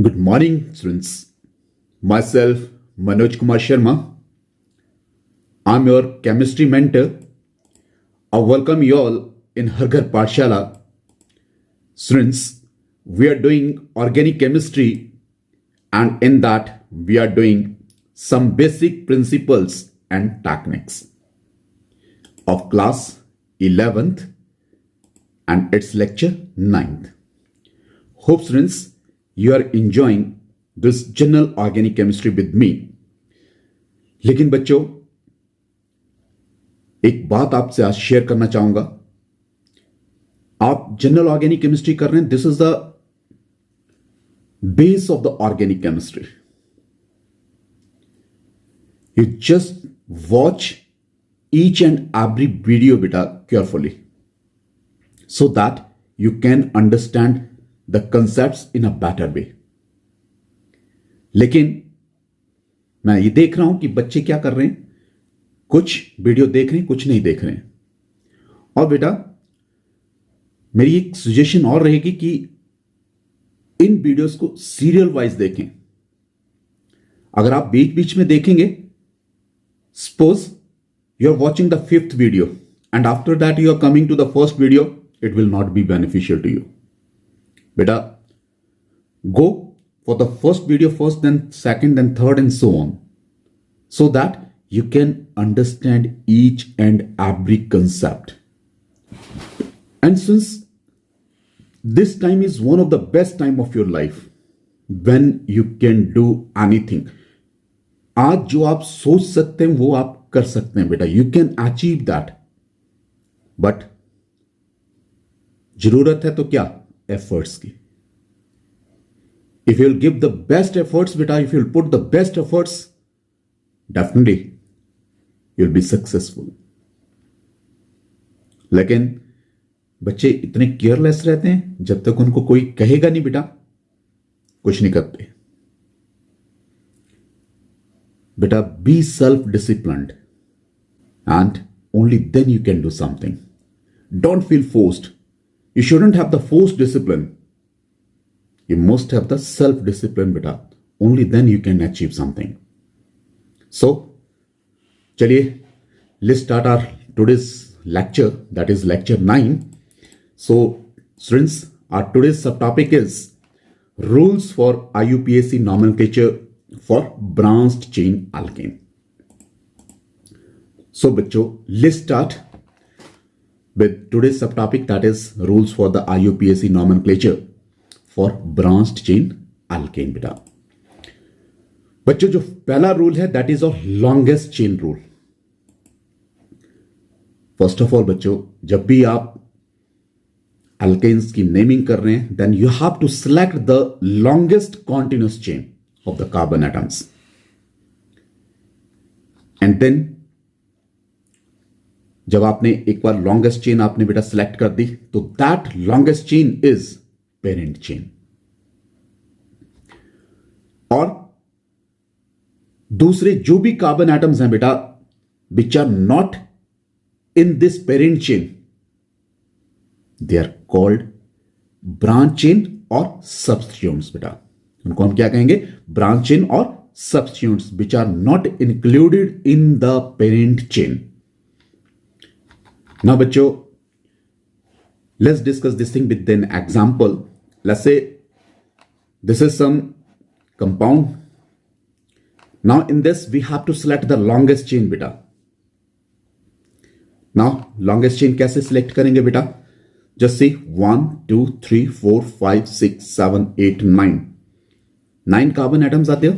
Good morning, students. Myself, Manoj Kumar Sharma. I'm your chemistry mentor. I welcome you all in Harghar Pathshala. Students, we are doing organic chemistry, and in that, we are doing some basic principles and techniques of class 11th and its lecture 9th. Hope students you are enjoying this general organic chemistry with me. लेकिन बच्चों एक बात आपसे आज share करना चाहूंगा. आप general organic chemistry कर रहे हैं. This is the base of the organic chemistry. You just watch each and every video beta carefully so that you can understand the concepts in a better way. लेकिन मैं ये देख रहा हूं कि बच्चे क्या कर रहे हैं, कुछ वीडियो देख रहे हैं, कुछ नहीं देख रहे हैं. और बेटा मेरी एक सजेशन और रहेगी कि इन वीडियोस को सीरियल वाइज देखें. अगर आप बीच बीच में देखेंगे, suppose you are watching the 5th video and after that you are coming to the first video, it will not be beneficial to you. Beta, go for the first video first, then second, then third, and so on, so that you can understand each and every concept. And since this time is one of the best time of your life when you can do anything. आज जो आप सोच सकते हैं वो आप कर सकते हैं बेटा. You can achieve that. But जरूरत है तो क्या, एफर्ट्स की. If you will give the best efforts बेटा, if you will put the best efforts, definitely you will be successful. लेकिन बच्चे इतने केयरलेस रहते हैं, जब तक उनको कोई कहेगा नहीं बेटा कुछ नहीं करते. Beta, be self-disciplined and only then you can do something. Don't feel forced. You shouldn't have the forced discipline. You must have the self-discipline, beta. Only then you can achieve something. So, chaliye, let's start our today's lecture, that is lecture 9. So, students, our today's subtopic is rules for IUPAC nomenclature for branched chain alkane. So bachcho, let's start with today's subtopic, that is rules for the IUPAC nomenclature for branched chain alkane beta. बच्चों जो पहला rule है that is of longest chain rule. First of all बच्चों, जब भी आप alkanes की naming कर रहे हैं, then you have to select the longest continuous chain of the carbon atoms, and then जब आपने एक बार लॉन्गेस्ट चेन आपने बेटा सिलेक्ट कर दी, तो that longest chain is parent chain. और दूसरे जो भी कार्बन एटम्स हैं बेटा which are not in this parent chain, they are called branch chain और सबस्टिट्यूएंट्स बेटा. उनको हम क्या कहेंगे, ब्रांच चेन और substituents which are not included in the parent chain. Now बच्चों, let's discuss this thing with an example. Let's say this is some compound. Now in this we have to select the longest chain बेटा. Now longest chain कैसे select करेंगे बेटा, just see 1 2 3 4 5 6 7 8 9. 9 carbon atoms are there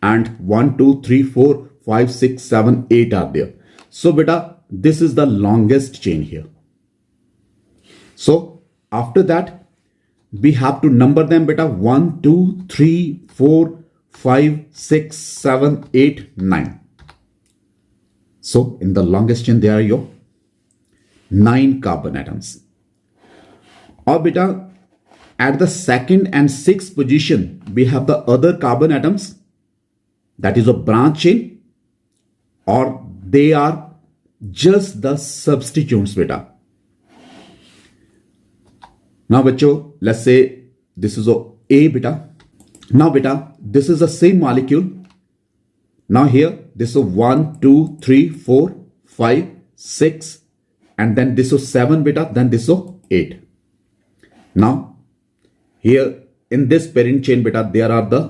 and 1 2 3 4 5 6 7 8 are there. So beta, this is the longest chain here. So after that we have to number them beta. 1 2 3 4 5 6 7 8 9. So in the longest chain there are your 9 carbon atoms. Or beta, at the second and sixth position, we have the other carbon atoms, that is a branch chain, or they are just the substituents beta. Now बच्चों, let's say this is a beta, Now beta, this is the same molecule. Now here this is 1 2 3 4 5 6 and then this is 7 beta, then this is 8. Now here in this parent chain beta there are the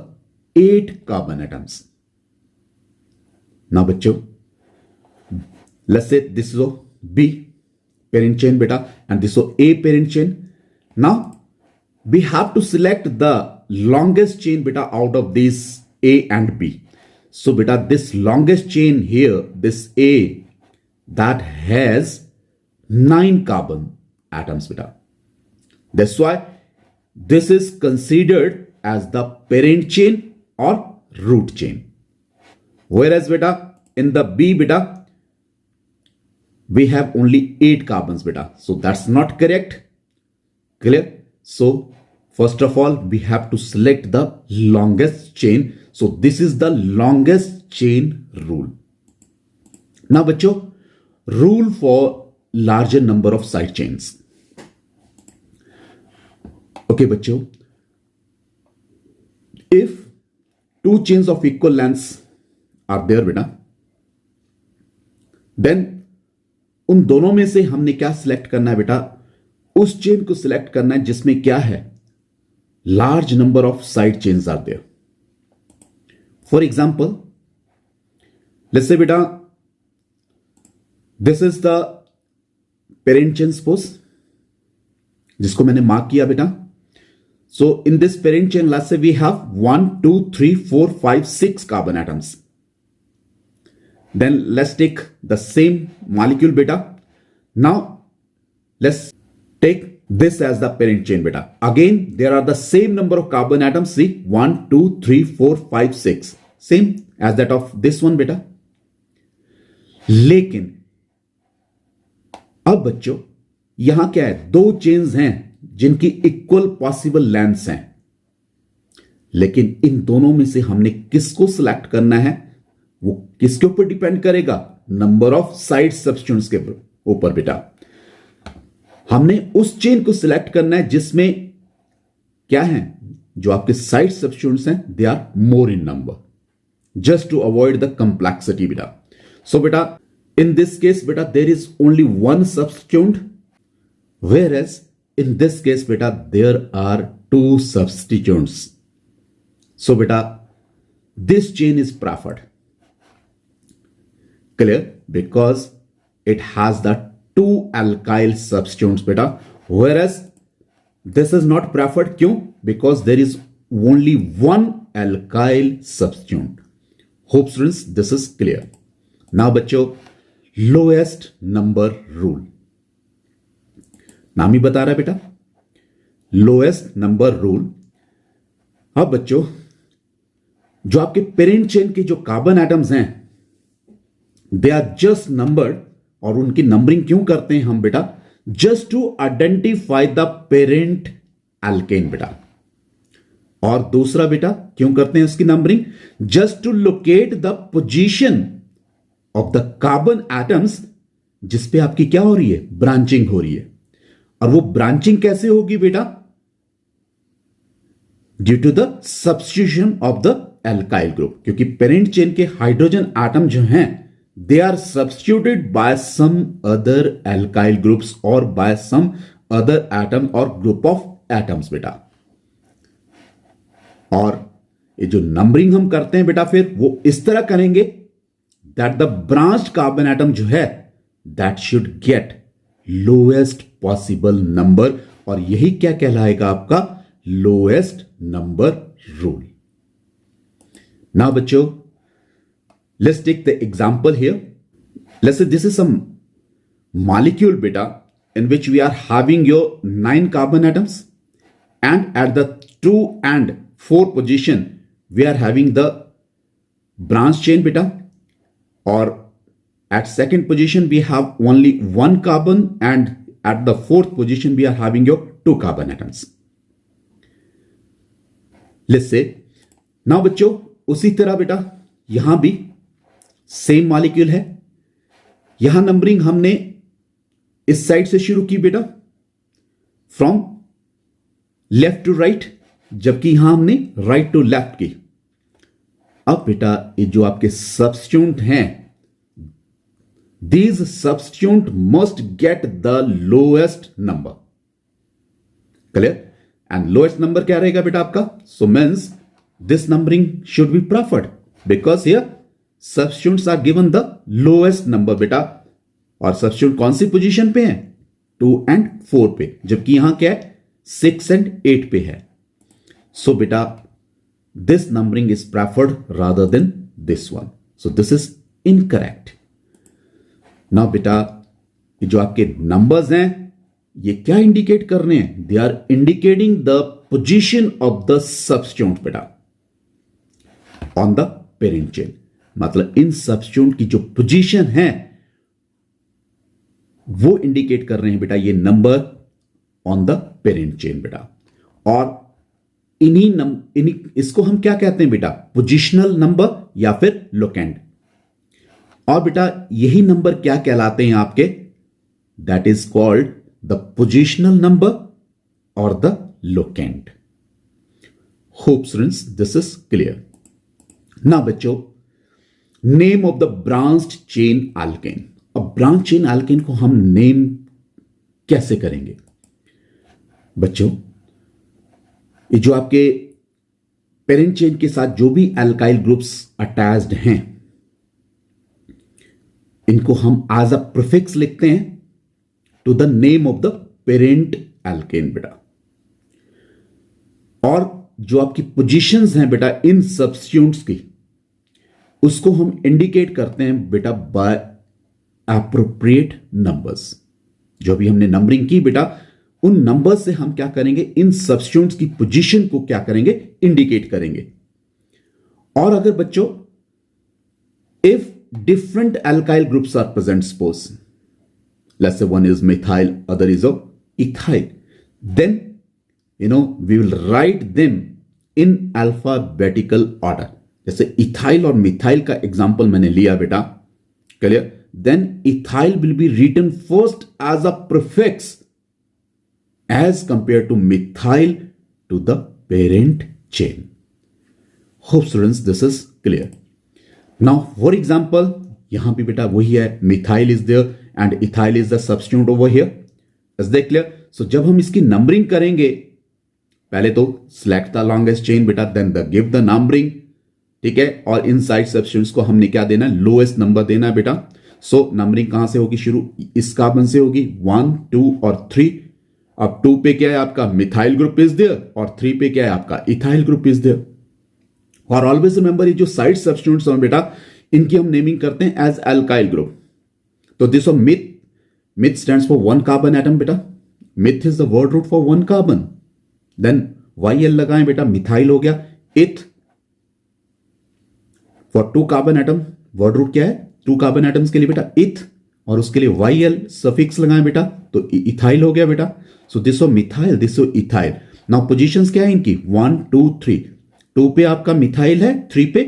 8 carbon atoms. Now बच्चों, let's say this is a B parent chain beta and this is A parent chain. Now we have to select the longest chain beta out of these A and B. So beta, this longest chain here, this A, that has 9 carbon atoms beta. That's why this is considered as the parent chain or root chain. Whereas beta, in the B beta, we have only 8 carbons beta. So that's not correct. Clear? So first of all, we have to select the longest chain. So this is the longest chain rule. Now बच्चों, rule for larger number of side chains. Okay बच्चों, if 2 chains of equal lengths are there बेटा, then उन दोनों में से हमने क्या select करना है बेटा? उस चेन को सिलेक्ट करना है जिसमें क्या है? Large number of side chains are there. For example, let's say beta, this is the parent chain suppose, जिसको मैंने मार्क किया बेटा. So in this parent chain, let's say we have 1 2 3 4 5 6 carbon atoms. Then let's take the same molecule beta. Now let's take this as the parent chain beta. Again there are the same number of carbon atoms. See, 1 2 3 4 5 6, same as that of this one beta. लेकिन अब बच्चों यहां क्या है? 2 chains हैं जिनकी equal possible lengths हैं, लेकिन इन दोनों में से हमने किसको सिलेक्ट करना है? वो किसके ऊपर डिपेंड करेगा? नंबर ऑफ साइड सब्स्टिट्यूएंट्स के ऊपर बेटा. हमने उस चेन को सिलेक्ट करना है जिसमें क्या है? जो आपके साइड सब्स्टिट्यूएंट्स हैं, they are more in number, just to avoid the complexity बेटा. सो बेटा, इन दिस केस बेटा, there is only 1 substituent, where as in this case बेटा देयर आर 2 सब्स्टिट्यूएंट्स. सो बेटा, this chain is preferred. Clear? Because it has the 2 alkyl substituents beta, whereas this is not preferred. क्यों? Because there is only 1 alkyl substituent. Hope students this is clear. Now बच्चों, lowest number rule. नाम ही बता रहा है बेटा, lowest number rule. अब बच्चों, जो आपके पेरेंट चेन के जो कार्बन एटम्स हैं, दे आर जस्ट नंबर्ड. और उनकी नंबरिंग क्यों करते हैं हम बेटा? Just to identify the parent alkane बेटा. और दूसरा बेटा क्यों करते हैं उसकी numbering? Just to locate the position of the carbon atoms जिस पे आपकी क्या हो रही है? ब्रांचिंग हो रही है. और वो ब्रांचिंग कैसे होगी बेटा? Due to the substitution of the alkyl group. क्योंकि पेरेंट चेन के हाइड्रोजन एटम जो हैं, they are substituted by some other alkyl groups or by some other atom or group of atoms बेटा. और ये जो नंबरिंग हम करते हैं बेटा, फिर वो इस तरह करेंगे that the branched carbon atom जो है, that should get lowest possible number. और यही क्या कहलाएगा आपका? lowest number rule. Now बच्चों, let's take the example here. Let's say this is some molecule beta in which we are having your 9 carbon atoms, and at the 2 and 4 position we are having the branch chain beta, or at second position we have only 1 carbon, and at the 4th position we are having your 2 carbon atoms. Let's say now बच्चों, उसी तरह बेटा यहां भी same molecule है. यहां numbering हमने इस साइड से शुरू की बेटा, फ्रॉम लेफ्ट टू राइट. जबकि यहां हमने राइट टू लेफ्ट की। अब बेटा ये जो आपके सब्स्टिट्यूएंट हैं, these substituent must get the lowest number. Clear? And lowest number क्या रहेगा बेटा आपका? So means this numbering should be preferred because here substituents are given the lowest number बेटा। और substituent कौन सी पोजीशन पे है? 2 and 4 पे, जबकि यहां क्या है? 6 and 8 पे है। So बेटा this numbering is preferred rather than this one. So this is incorrect. ना बेटा ये जो आपके नंबर्स हैं ये क्या इंडिकेट कर रहे हैं? They are indicating the position of the substituent बेटा ऑन द पेरेंट चेन। मतलब इन सब्स्टिट्यूएंट की जो पोजीशन है वो इंडिकेट कर रहे हैं बेटा ये number on the parent chain बेटा। और इन्हीं इसको हम क्या कहते हैं बेटा? पोजिशनल नंबर या फिर लोकेंट। और बेटा यही नंबर क्या कहलाते हैं आपके? That is called the positional number और the locant. Hope students this is clear. ना बच्चों, name of the branched chain alkane. अब ब्रांच चेन एल्केन को हम नेम कैसे करेंगे बच्चों? ये जो आपके पेरेंट चेन के साथ जो भी एल्काइल ग्रुप्स अटैच्ड हैं इनको हम एज अ प्रीफिक्स लिखते हैं to the name of the parent alkane बेटा। और जो आपकी पोजीशंस हैं बेटा इन सब्स्टिट्यूएंट्स की उसको हम इंडिकेट करते हैं बेटा बाय एप्रोप्रिएट नंबर्स। जो भी हमने नंबरिंग की बेटा उन नंबर्स से हम क्या करेंगे? इन सब्स्टिट्यूएंट्स की पोजीशन को क्या करेंगे? इंडिकेट करेंगे। और अगर बच्चों if different alkyl groups are present, suppose let's say one is methyl, other is ethyl, then we will write them in alphabetical order. जैसे ethyl और methyl का एग्जांपल मैंने लिया बेटा, clear? then ethyl will be written first as a prefix as compared to methyl to the parent chain. Hope students this is clear. Now for example यहां भी बेटा वही है, methyl is there and ethyl is the substituent over here. Is that clear? So जब हम इसकी numbering करेंगे पहले तो सिलेक्ट द लॉन्गेस्ट चेन बेटा, then the give the numbering, ठीक है? और इनसाइड सब्स्टिट्यूएंट्स को हमने क्या देना है? लोएस्ट नंबर देना है बेटा। सो नंबरिंग कहां से होगी शुरू? इस कार्बन से होगी, 1 2 और 3। अब 2 पे क्या है आपका? मिथाइल ग्रुप इज देयर और 3 पे क्या है आपका? Ethyl group is there. और ऑलवेज रिमेंबर ये जो साइड सब्स्टिट्यूएंट्स हैं बेटा इनकी हम नेमिंग करते हैं एज एल्काइल ग्रुप। तो this of meth stands for 1 carbon atom बेटा। Meth is the word root for 1 carbon. Then YL लगाएं बेटा, मिथाइल हो गया। Eth for 2 carbon atom, word root क्या है? 2 कार्बन एटम्स के लिए बेटा इथ, और उसके लिए YL सफिक्स लगाएं बेटा, तो इथाइल हो गया बेटा। So this of methyl, this of ethyl. Now positions क्या है इनकी? 1 2 3। 2 पे आपका मिथाइल है, 3 पे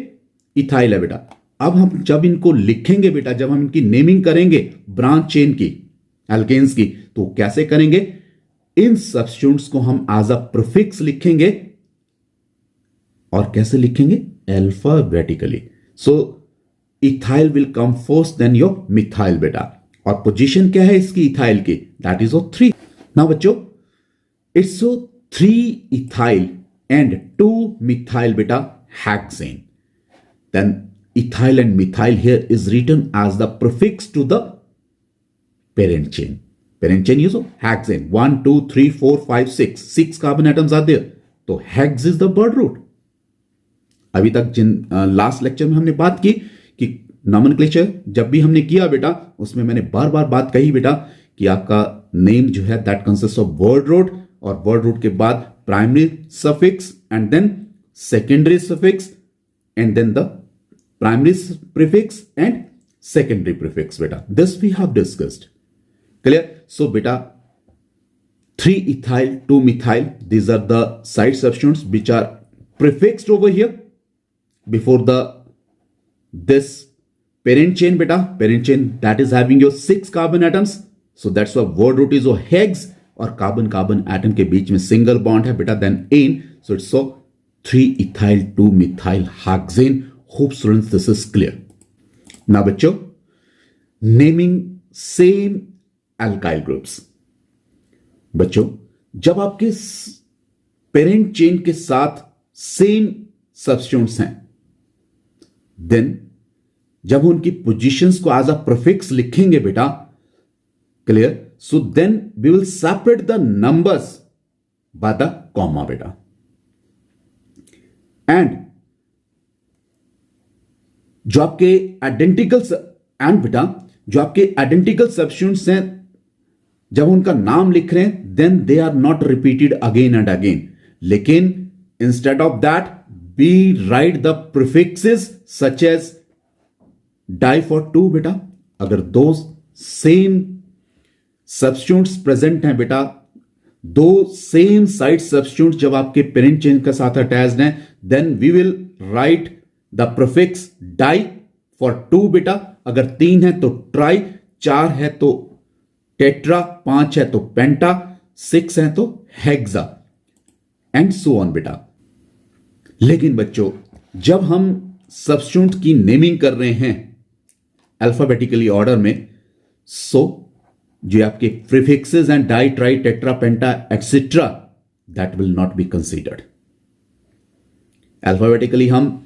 इथाइल है बेटा। अब हम जब इनको लिखेंगे बेटा, जब हम इनकी नेमिंग करेंगे ब्रांच चेन की, एल्केन्स की, तो कैसे करेंगे? इन सब्स्टिट्यूएंट्स को हम एज अ प्रीफिक्स लिखेंगे। और कैसे लिखेंगे? Alphabetically. So ethyl will come first then your methyl बेटा। और पोजीशन क्या है इसकी इथाइल की? That is 3। नाउ बच्चों it's 3 ethyl and 2 methyl beta hexane. Then ethyl and methyl here is written as the prefix to the parent chain. Parent chain is hexane. 1 2 3 4 5 6 6 carbon atoms are there. तो hex is the word root. अभी तक जिन last lecture में हमने बात की कि nomenclature जब भी हमने किया बेटा उसमें मैंने बार बार बात कही बेटा कि आपका नेम जो है that consist of word root, और वर्ड रूट के बाद primary suffix and then secondary suffix and then the primary prefix and secondary prefix beta. This we have discussed. Clear? So beta 3 ethyl 2 methyl, these are the side substituents which are prefixed over here before the this parent chain beta. Parent chain that is having your 6 carbon atoms, so that's why word root is hex, और carbon carbon atom के बीच में single bond है बेटा, then N, So it's so 3-ethyl 2-methyl-hexane. Hope students this is clear. Now बच्चों, naming same alkyl groups. बच्चों, जब आपके पेरेंट चेन के साथ सेम सब्स्टिट्यूएंट्स हैं, देन जब उनकी पोजीशंस को एज अ प्रीफिक्स लिखेंगे बेटा, clear, so then we will separate the numbers by the comma बेटा. एंड जो आपके आइडेंटिकल बेटा जो आपके आइडेंटिकल सब्स्टिट्यूएंट्स हैं, जब उनका नाम लिख रहे हैं, then they are not repeated again and again. लेकिन instead of that we write the prefixes such as di for two बेटा. अगर दो सेम सब्स्टिट्यूएंट्स प्रेजेंट हैं बेटा, दो सेम साइड सब्स्टिट्यूएंट्स जब आपके पेरेंट चेन के साथ अटैच्ड हैं, then we will write the prefix di for two बेटा. अगर 3 है तो ट्राई, 4 है तो टेट्रा, 5 है तो पेंटा, 6 है तो हेक्सा, एंड सो ऑन बेटा. लेकिन बच्चों, जब हम सब्स्टिट्यूएंट की नेमिंग कर रहे हैं अल्फाबेटिकली ऑर्डर में, सो जो आपके prefixes and di, tri, tetra, penta etcetera, that will not be considered. Alphabetically हम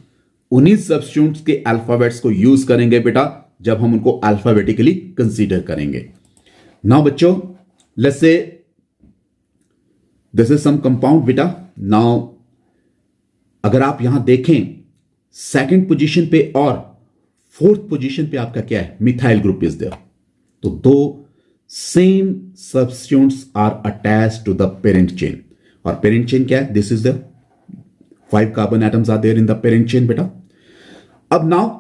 उन्हीं सब्स्टिट्यूएंट्स के अल्फाबेट्स को यूज करेंगे बेटा जब हम उनको अल्फाबेटिकली कंसीडर करेंगे. नाउ बच्चों, let's say this is some compound बेटा. नाउ अगर आप यहां देखें, सेकंड पोजीशन पे और फोर्थ पोजीशन पे आपका क्या है, मिथाइल ग्रुप इज देयर. तो दो same substituents are attached to the parent chain. और पेरेंट चेन क्या है, this is the 5 carbon atoms are there in the parent chain बेटा. अब नाउ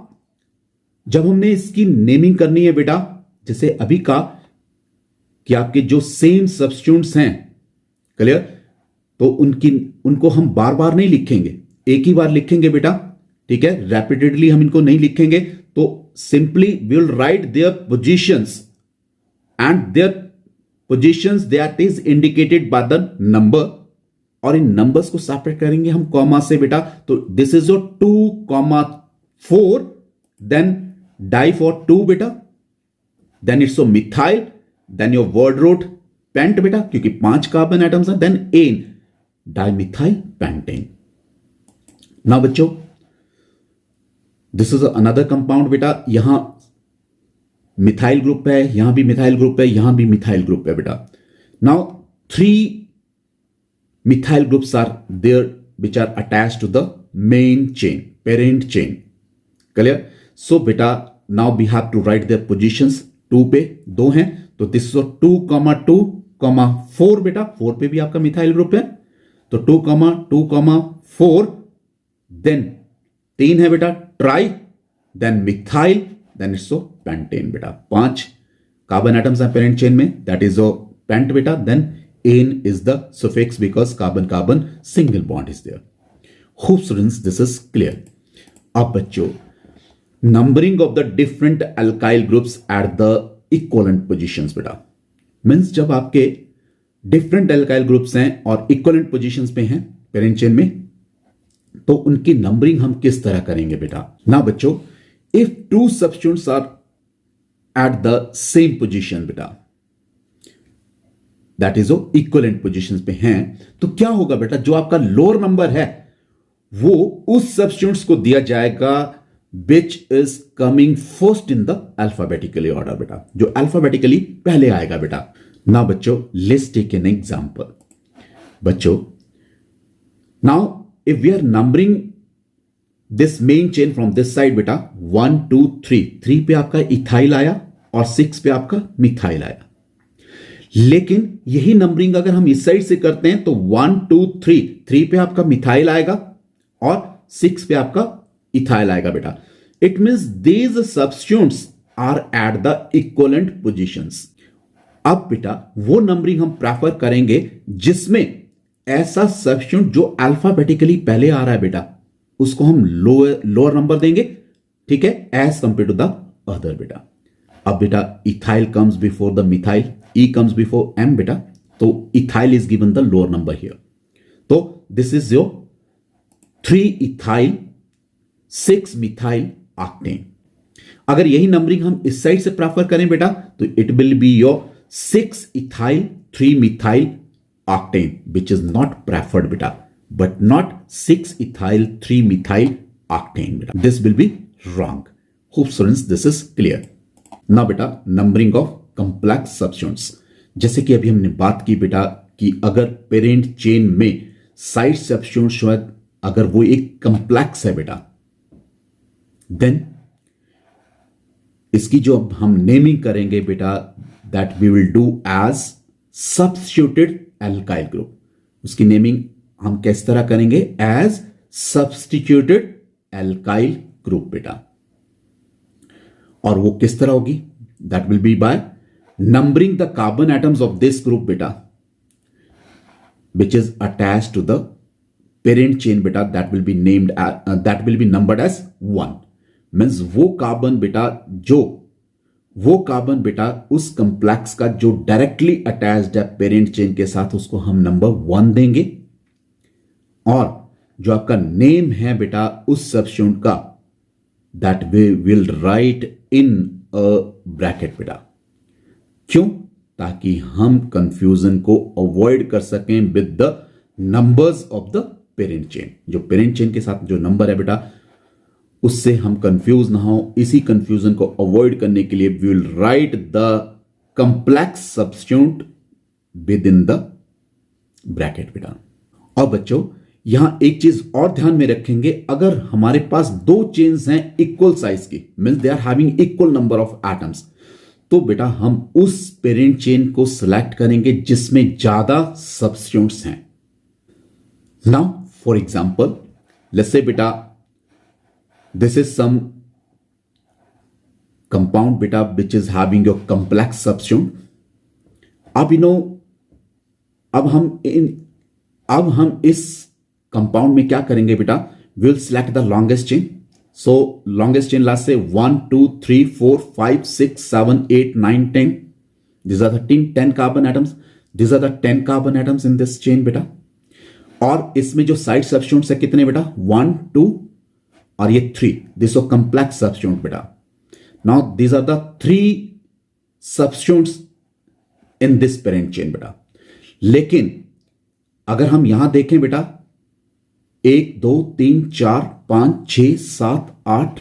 जब हमने इसकी नेमिंग करनी है बेटा, जैसे अभी कहा कि आपके जो सेम सब्स्टिट्यूएंट्स हैं, क्लियर, तो उनको हम बार बार नहीं लिखेंगे, एक ही बार लिखेंगे बेटा. ठीक है, रैपिडली हम इनको नहीं लिखेंगे. तो simply we will write their positions and their positions that is indicated by the number, और इन नंबर्स को सेपरेट करेंगे हम कॉमा से बेटा. तो this is your 2,4, then di for 2 बेटा, then it's methyl, then your word root pent बेटा, क्योंकि 5 कार्बन एटम्स हैं, then N, dimethyl pentane. Now बच्चों, दिस इज अनदर कंपाउंड बेटा. यहां मिथाइल ग्रुप है, यहां भी मिथाइल ग्रुप है, यहां भी मिथाइल ग्रुप है बेटा. Now 3 methyl groups are there which are attached to the main chain, parent chain. Clear? So beta, now we have to write their positions. 2 पे 2 हैं, तो this is 2,2,4 बेटा. 4 पे भी आपका मिथाइल ग्रुप है, तो 2,2,4, देन 3 है बेटा tri, then methyl, then it's pentane बेटा. 5 कार्बन एटम्स हैं पेरेंट चेन में, दैट इज पेंट बेटा. Then N is the suffix because carbon-carbon single bond is there. Hope students this is clear. अब बच्चों, numbering of the different alkyl groups at the equivalent positions बेटा, means जब आपके different alkyl groups हैं और equivalent positions पे हैं parent chain में, तो उनकी numbering हम किस तरह करेंगे बेटा. ना बच्चों, if 2 substituents are at the same position बेटा, दैट इज इक्वलेंट पोजीशन पे हैं, तो क्या होगा बेटा, जो आपका लोअर नंबर है वो उस सब्स्टिट्यूएंट्स को दिया जाएगा which is coming first in the alphabetically order बेटा, जो अल्फाबेटिकली पहले आएगा बेटा. नाउ बच्चों, लेट्स टेक एन एग्जांपल. बच्चों, now if we are numbering this main chain from this side बेटा, 1 2 3, 3 पे आपका इथाइल आया और 6 पे आपका मिथाइल आया. लेकिन यही नंबरिंग अगर हम इस साइड से करते हैं तो 1 2 3, 3 पे आपका मिथाइल आएगा और 6 पे आपका इथाइल आएगा बेटा. It means these substituents are at the equivalent positions. अब बेटा वो नंबरिंग हम प्रेफर करेंगे जिसमें ऐसा सब्स्टिट्यूएंट जो अल्फाबेटिकली पहले आ रहा है बेटा, उसको हम लोअर नंबर देंगे. ठीक है, as compare to the other बेटा. अब बेटा ethyl comes before the methyl, E comes before M बेटा, तो ethyl is given the lower number here. तो this is your 3 ethyl 6 methyl octane. अगर यही नंबरिंग हम इस साइड से प्रेफर करें बेटा तो it will be your 6 ethyl 3 methyl octane, which is not preferred beta, but not 6 ethyl 3 methyl octane beta. This will be wrong. Hope students this is clear. Now beta numbering of complex substituents. जैसे कि अभी हमने बात की बेटा कि अगर parent chain में साइड सब्स्टिट्यूएंट्स जो है अगर वो एक कंप्लेक्स है बेटा, देन इसकी जो हम नेमिंग करेंगे बेटा that we will do as substituted alkyl group. उसकी नेमिंग हम किस तरह करेंगे? एज सब्स्टिट्यूटेड एल्काइल ग्रुप बेटा। और वो किस तरह होगी? That will be by numbering the carbon atoms of this group बेटा which is attached to the parent chain बेटा, that will be named that will be numbered as 1। Means वो carbon बेटा उस कंप्लेक्स का जो डायरेक्टली अटैच्ड है parent chain के साथ उसको हम नंबर 1 देंगे, और जो आपका नेम है बेटा उस सब्स्टिट्यूएंट का that we will write in a bracket बेटा। क्यों? ताकि हम कंफ्यूजन को अवॉइड कर सकें with the numbers of the parent chain. जो पेरेंट चेन के साथ जो नंबर है बेटा उससे हम कंफ्यूज ना हो, इसी कंफ्यूजन को अवॉइड करने के लिए we will write the complex substituent within the bracket बेटा। और बच्चों यहां एक चीज और ध्यान में रखेंगे, अगर हमारे पास दो चेन्स हैं इक्वल साइज की, means they are having equal number of atoms, तो बेटा हम उस पेरेंट चेन को सिलेक्ट करेंगे जिसमें ज्यादा सब्स्टिट्यूएंट्स हैं। नाउ फॉर एग्जांपल लेट्स से बेटा this is some compound beta which is having your complex substituent. अब अब हम इस कंपाउंड में क्या करेंगे बेटा? Will select the longest chain. So longest chain last से 1 2 3 4 5 6 7 8 9 10। These are the 10 carbon atoms. These are the 10 carbon atoms in this chain बेटा। और इसमें जो साइड सब्स्टिट्यूएंट्स है कितने बेटा? 1 2 और ये 3। दिस इज कंप्लेक्स सब्स्टिट्यूएंट बेटा। Now these are the 3 substituents in this parent chain बेटा। लेकिन अगर हम यहां देखें बेटा 1 2 3 4 5 6 7 8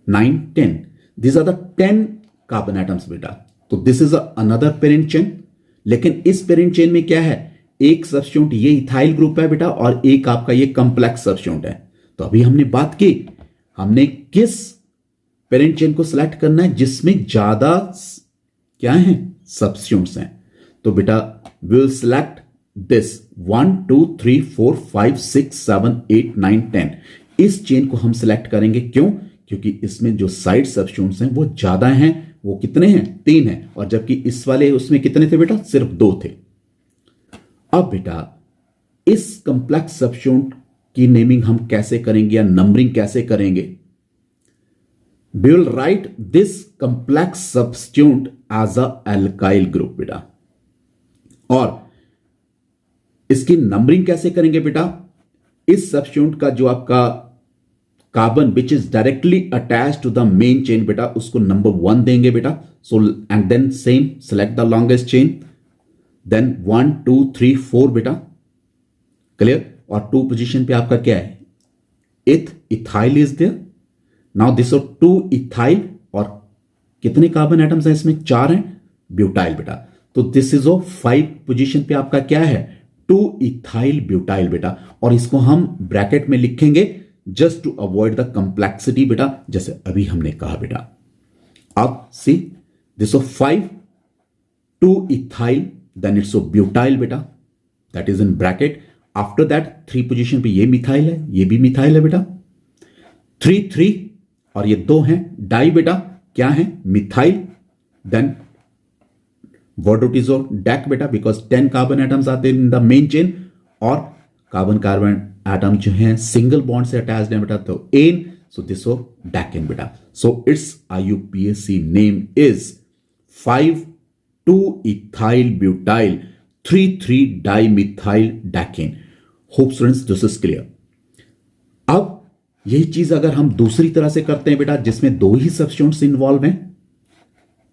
9 10, these are the 10 carbon atoms बेटा। तो this is another parent chain. लेकिन इस पेरेंट चेन में क्या है? एक सब्स्टिट्यूएंट ये इथाइल ग्रुप है बेटा और एक आपका ये कंप्लेक्स सब्स्टिट्यूएंट है। तो अभी हमने बात की हमने किस पेरेंट चेन को सिलेक्ट करना है जिसमें ज्यादा क्या है? सब्स्टिट्यूएंट्स हैं। तो बेटा वी विल सिलेक्ट दिस 1 2 3 4 5 6 7 8 9 10। इस चेन को हम सिलेक्ट करेंगे। क्यों? क्योंकि इसमें जो साइड सब्स्टिट्यूएंट्स हैं वो ज्यादा हैं। वो कितने हैं? 3 हैं। और जबकि इस वाले उसमें कितने थे बेटा? सिर्फ 2 थे। अब बेटा इस कंप्लेक्स सब्स्टिट्यूएंट की नेमिंग हम कैसे करेंगे या नंबरिंग कैसे करेंगे? We will write this complex substituent as a alkyl group बेटा। और इसकी नंबरिंग कैसे करेंगे बेटा? इस सब्स्टिट्यूएंट का जो आपका carbon which is directly attached to the main chain बेटा उसको नंबर 1 देंगे बेटा। So and then same select the longest chain, then 1 2 3 4 बेटा। क्लियर? और 2 पोजीशन पे आपका क्या है? Ethyl is there. Now this 2 ethyl और कितने कार्बन एटम्स हैं इसमें? 4 हैं। ब्यूटाइल बेटा। तो दिस इज 5 पोजीशन पे आपका क्या है? 2 इथाइल ब्यूटाइल बेटा। और इसको हम ब्रैकेट में लिखेंगे just to avoid the complexity बेटा, जैसे अभी हमने कहा बेटा। अब see this 5 2 ethyl then it's butyl बेटा, that is in bracket. After that 3 position पे ये मिथाइल है, ये भी मिथाइल है बेटा। 3 3 और ये 2 हैं डाई बेटा। क्या है? मिथाइल। देन वर्डोटिजो डैक बेटा बिकॉज 10 कार्बन एटम्स आते हैं इन द मेन चेन और कार्बन एटम जो है सिंगल बॉन्ड से अटैच्ड है बेटा, तो एन। सो दिस डैकेन बेटा। So it's IUPAC name is 5 2 ethyl butyl 3 3 dimethyl decane. Hope students this is clear. अब यही चीज अगर हम दूसरी तरह से करते हैं बेटा, जिसमें दो ही सब्स्टिट्यूएंट्स इन्वॉल्व हैं,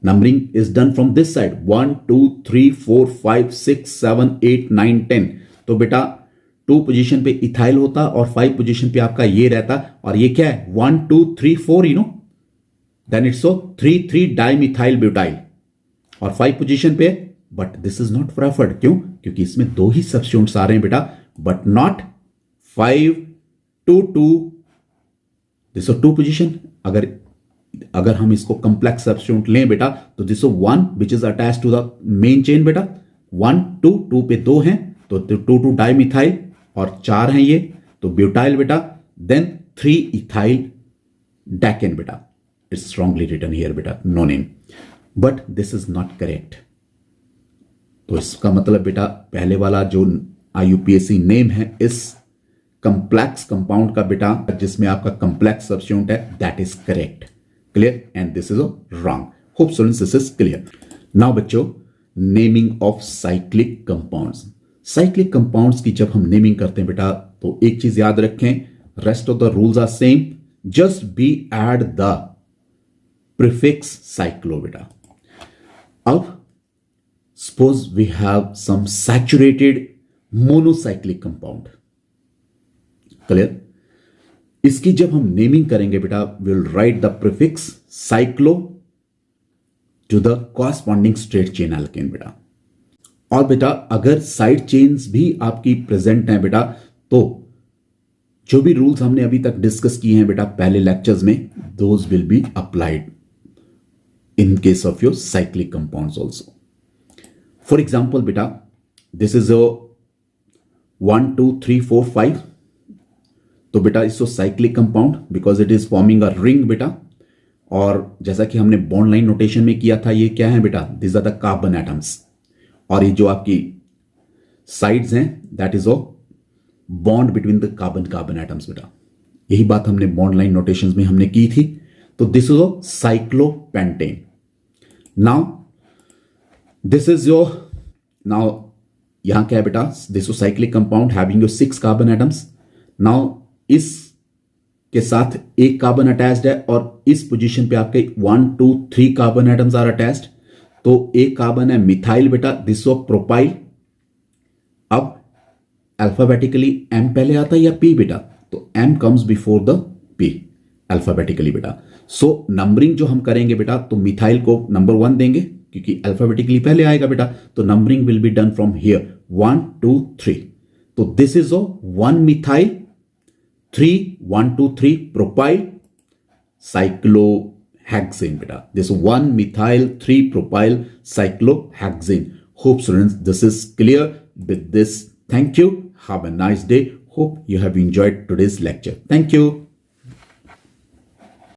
numbering is done from this side 1 2 3 4 5 6 7 8 9 10। तो बेटा 2 पोजीशन पे इथाइल होता और 5 पोजीशन पे आपका ये रहता, और ये क्या है 1 2 3 4, you know, then it's 3 3 dimethyl butyl, और 5 पोजीशन पे, but this is not preferred. क्यों? क्योंकि इसमें दो ही सब्स्टिट्यूएंट्स आ रहे हैं बेटा, बट नॉट 5 2 2, दिस 2 पोजीशन। अगर हम इसको कंप्लेक्स सब्स्टिट्यूएंट लें बेटा, तो this 1 which is attach to the main chain बेटा, 1 2 2 पे 2 हैं, तो 2 2 डाइमिथाइल, और 4 हैं ये, तो ब्यूटाइल बेटा, देन 3 इथाइल डैकेन बेटा। इट्स रॉन्गली रिटन हियर बेटा, no name, but this is not correct. तो इसका मतलब बेटा पहले वाला जो IUPAC नेम है इस कंप्लेक्स कंपाउंड का बेटा, जिसमें आपका कंप्लेक्स सब्स्टिट्यूएंट है, that is correct, clear, and this is wrong. Hope students this is clear. Now बच्चों, naming of cyclic compounds. Cyclic compounds की जब हम नेमिंग करते हैं बेटा, तो एक चीज याद रखें, rest of the rules are same, just be add the prefix cyclo बेटा। अब suppose we have some saturated monocyclic compound, clear, इसकी जब हम नेमिंग करेंगे बेटा, will write the prefix cyclo to the corresponding straight chain alkane बेटा। और बेटा अगर साइड चेन्स भी आपकी प्रेजेंट हैं बेटा, तो जो भी रूल्स हमने अभी तक डिस्कस किए हैं बेटा पहले लेक्चर्स में, those will be applied in case of your cyclic compounds also. For example बेटा, दिस इज 1 2 3 4 5, तो बेटा इसको cyclic compound because it is forming a ring बेटा, और जैसा कि हमने बॉन्ड लाइन नोटेशन में किया था, ये क्या है बेटा, this are the carbon atoms, और ये जो आपकी साइड्स हैं that is a bond between the carbon carbon atoms बेटा। यही बात हमने बॉन्ड लाइन नोटेशंस में हमने की थी। तो this is a cyclopentane. Now this is your, now यहां क्या है बेटा, this is cyclic compound having your 6 carbon atoms. Now इस के साथ एक कार्बन अटैच्ड है, और इस पोजीशन पे आपके 1 2 3 कार्बन एटम्स आर अटैच्ड, तो एक कार्बन है मिथाइल बेटा, दिस ऑफ प्रोपाइल। अब अल्फाबेटिकली M पहले आता है या P बेटा, तो M comes before the P alphabetically बेटा। सो नंबरिंग जो हम करेंगे बेटा, तो मिथाइल को नंबर 1 देंगे क्योंकि अल्फाबेटिकली पहले आएगा बेटा, तो numbering will be done from here 1 2 3। तो this is 1 methyl 3 1 2 3 propyl cyclohexane beta. This 1 methyl 3 propyl cyclohexane. Hope students this is clear. With this, thank you. Have a nice day. Hope you have enjoyed today's lecture. Thank you.